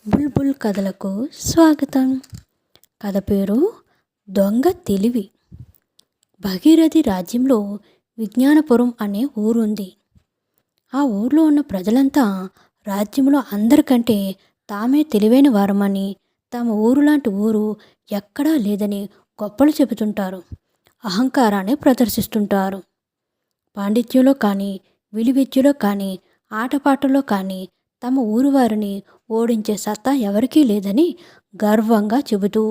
బుల్బుల్ కథలకు స్వాగతం. కథ పేరు దొంగ తెలివి. భగీరథి రాజ్యంలో విజ్ఞానపురం అనే ఊరుంది. ఆ ఊర్లో ఉన్న ప్రజలంతా రాజ్యంలో అందరికంటే తామే తెలివైన వారమని, తమ ఊరులాంటి ఊరు ఎక్కడా లేదని గొప్పలు చెబుతుంటారు. అహంకారాన్ని ప్రదర్శిస్తుంటారు. పాండిత్యంలో కానీ, విలువిద్యలో కానీ, ఆటపాటల్లో కానీ తమ ఊరు వారిని ఓడించే సత్తా ఎవరికీ లేదని గర్వంగా చెబుతూ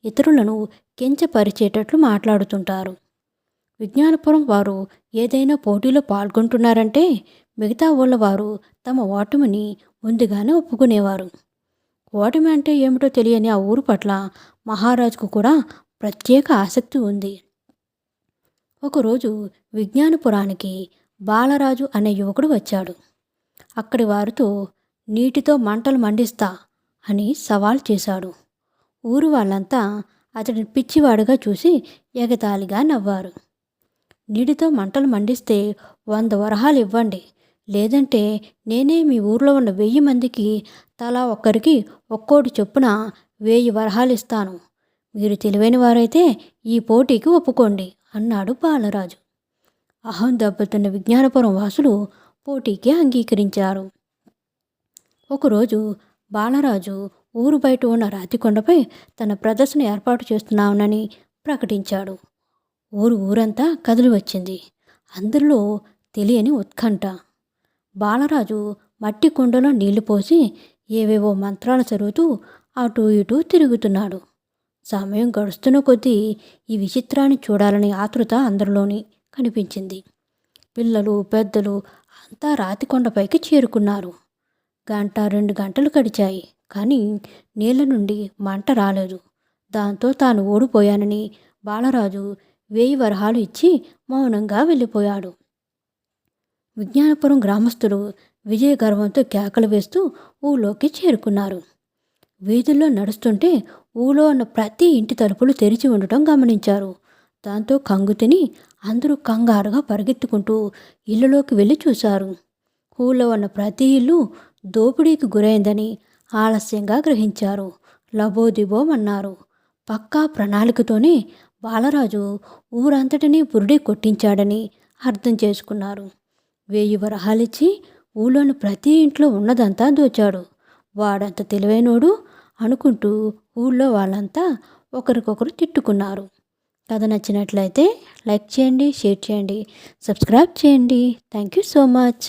ఇతరులను కించపరిచేటట్లు మాట్లాడుతుంటారు. విజ్ఞానపురం వారు ఏదైనా పోటీలో పాల్గొంటున్నారంటే మిగతా ఊళ్ళ వారు తమ ఓటమిని ముందుగానే ఒప్పుకునేవారు. ఓటమి అంటే ఏమిటో తెలియని ఆ ఊరు పట్ల మహారాజుకు కూడా ప్రత్యేక ఆసక్తి ఉంది. ఒకరోజు విజ్ఞానపురానికి బాలరాజు అనే యువకుడు వచ్చాడు. అక్కడి వారితో నీటితో మంటలు మండిస్తా అని సవాల్ చేశాడు. ఊరు వాళ్ళంతా అతడిని పిచ్చివాడుగా చూసి ఎగతాళిగా నవ్వారు. నీటితో మంటలు మండిస్తే 100 వరహాలు ఇవ్వండి, లేదంటే నేనే మీ ఊర్లో ఉన్న 1000 మందికి తలా ఒక్కరికి ఒక్కోటి చొప్పున 1000 వరహాలు ఇస్తాను. మీరు తెలివైన వారైతే ఈ పోటీకి ఒప్పుకోండి అన్నాడు బాలరాజు. అహం దెబ్బతున్న విజ్ఞానపురం వాసులు పోటీకి అంగీకరించారు. ఒకరోజు బాలరాజు ఊరు బయట ఉన్న రాతికొండపై తన ప్రదర్శన ఏర్పాటు చేస్తున్నానని ప్రకటించాడు. ఊరంతా కదిలి వచ్చింది. అందరిలో తెలియని ఉత్కంఠ. బాలరాజు మట్టి కుండలో నీళ్లు పోసి ఏవేవో మంత్రాలు చదువుతూ అటూ ఇటూ తిరుగుతున్నాడు. సమయం గడుస్తున్న కొద్దీ ఈ విచిత్రాన్ని చూడాలని ఆతృత అందరిలోని కనిపించింది. పిల్లలు, పెద్దలు అంతా రాతికొండపైకి చేరుకున్నారు. 1-2 గంటలు గడిచాయి, కానీ నీళ్ల నుండి మంట రాలేదు. దాంతో తాను ఓడిపోయానని బాలరాజు 1000 వరహాలు ఇచ్చి మౌనంగా వెళ్ళిపోయాడు. విజ్ఞానపురం గ్రామస్తులు విజయ గర్వంతో కేకలు వేస్తూ ఊళ్ళోకి చేరుకున్నారు. వీధుల్లో నడుస్తుంటే ఊళ్ళో ఉన్న ప్రతి ఇంటి తలుపులు తెరిచి ఉండటం గమనించారు. దాంతో కంగుతిని అందరూ కంగారుగా పరిగెత్తుకుంటూ ఇళ్ళలోకి వెళ్ళి చూశారు. ఊళ్ళో ఉన్న ప్రతి ఇల్లు దోపిడీకి గురైందని ఆలస్యంగా గ్రహించారు. లబోదిబోమన్నారు. పక్కా ప్రణాళికతోనే బాలరాజు ఊరంతటినీ పురుడి కొట్టించాడని అర్థం చేసుకున్నారు. 1000 వరహాలిచ్చి ఊళ్ళోని ప్రతి ఇంట్లో ఉన్నదంతా దోచాడు. వాడంత తెలివైనోడు అనుకుంటూ ఊళ్ళో వాళ్ళంతా ఒకరికొకరు తిట్టుకున్నారు. కథ నచ్చినట్లయితే లైక్ చేయండి, షేర్ చేయండి, సబ్స్క్రైబ్ చేయండి. Thank you so much.